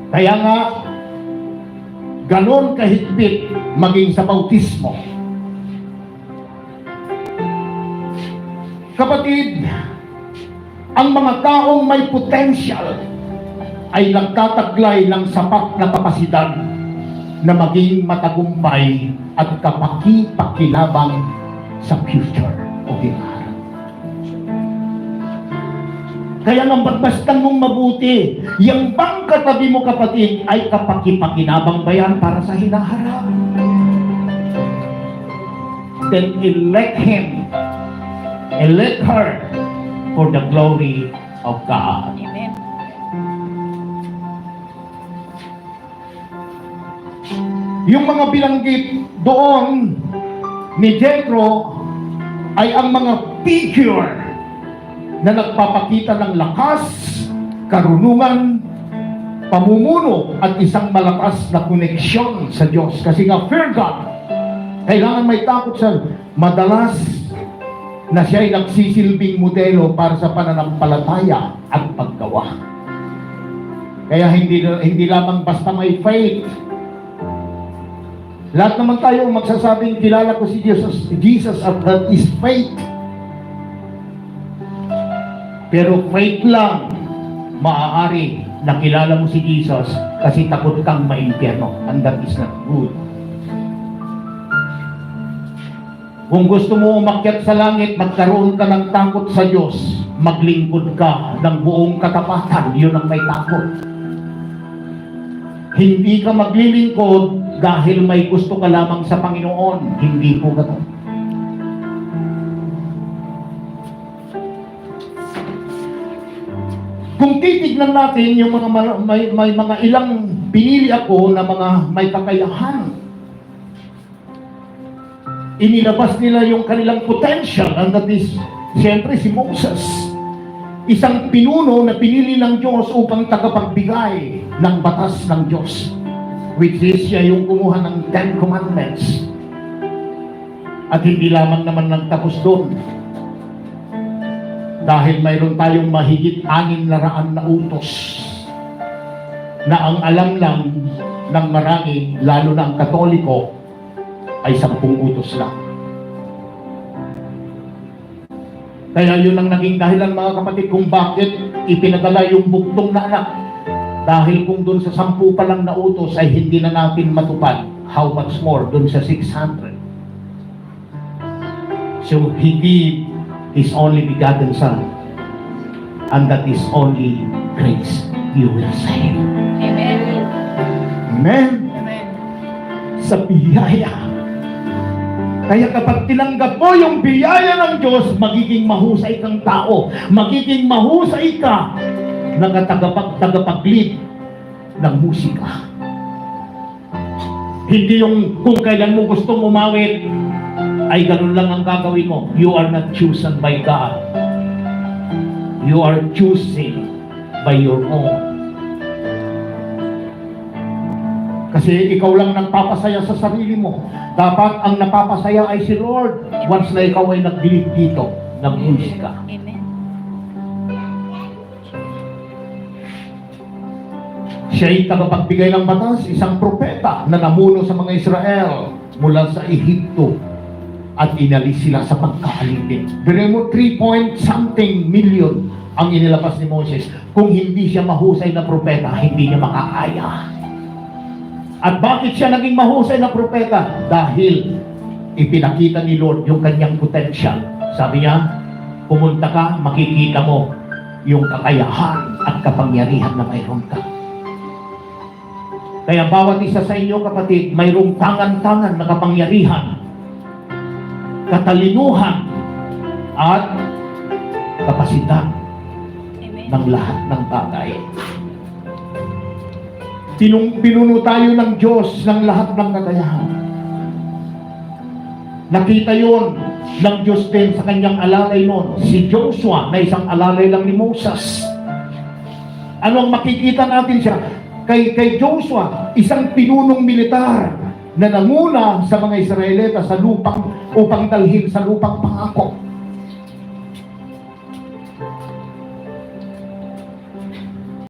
Kaya nga, ganon kahigpit maging sa bautismo. Kapatid, ang mga taong may potential ay nagtataglay ng sapat na kapasidad na maging matagumpay at kapaki-pakilabang sa future o hinaharap. Kaya nang bagbastan mong mabuti, yung bang katabi mo kapatid ay kapaki-pakinabang ba yan para sa hinaharap? Then elect him, elect her for the glory of God. Amen. Yung mga bilanggit doon ni Jethro ay ang mga figure na nagpapakita ng lakas, karunungan, pamumuno at isang malakas na koneksyon sa Diyos. Kasi nga, fear God. Kailangan may takot sa madalas na siya ay nagsisilbing modelo para sa pananampalataya at paggawa. Kaya hindi lamang basta may faith. Lahat naman tayo magsasabing kilala ko si Jesus at that is faith. Pero faith lang maaari na kilala mo si Jesus kasi takot kang maimpyerno, and that is not good. Kung gusto mo umakyat sa langit, magkaroon ka ng takot sa Diyos, maglingkod ka ng buong katapatan, yun ang may takot. Hindi ka maglilingkod dahil may gusto ka lamang sa Panginoon. Hindi po ganun. Kung titignan natin yung mga may mga ilang pinili ako na mga may kakayahan, inilabas nila yung kanilang potential, and that is, siyempre, si Moses. Isang pinuno na pinili ng Diyos upang tagapagbigay ng batas ng Diyos, which is siya yung kumuha ng 10 Commandments. At hindi lamang naman nagtapos doon, dahil mayroon tayong mahigit 600 na utos na ang alam lang ng marami, lalo na ang Katoliko, ay 10 utos lang. Kaya yun ang naging dahilan, mga kapatid, kung bakit ipinadala yung bugtong na anak. Dahil kung dun sa 10 pa lang na utos ay hindi na natin matupad, how much more dun sa 600? So He gave His only begotten Son, and that is only grace, you will say. Amen. Amen. Amen. Sa biyaya. Kaya kapag tinanggap mo yung biyaya ng Diyos, magiging mahusay kang tao. Magiging mahusay ka na tagapag-lead ng musika. Hindi yung kung kailan mo gustong umawit, ay ganun lang ang gagawin mo. You are not chosen by God. You are choosing by your own. Kasi ikaw lang nagpapasaya sa sarili mo. Dapat ang napapasaya ay si Lord once na ikaw ay nag-lead dito ng musika. Amen. Siya ay tagapagbigay ng batas, isang propeta na namuno sa mga Israel mula sa Ehipto at inalis sila sa pagkaalipin. Pero 3-point-something million ang inilabas ni Moses. Kung hindi siya mahusay na propeta, hindi niya makakaya. At bakit siya naging mahusay na propeta? Dahil ipinakita ni Lord yung kanyang potential. Sabi niya, pumunta ka, makikita mo yung kakayahan at kapangyarihan na mayroon ka. Kaya bawat isa sa inyo, kapatid, mayroong tangan-tangan na kapangyarihan, katalinuhan, at kapasidad ng lahat ng bagay. Pinuno tayo ng Diyos ng lahat ng kakayahan. Nakita yon ng Diyos din sa kanyang alalay noon. Si Joshua na isang alalay lang ni Moses. Ano ang makikita natin siya? Kay Joshua, isang pinunong militar na nanguna sa mga Israelita sa lupang upang dalhin sa lupang pangako.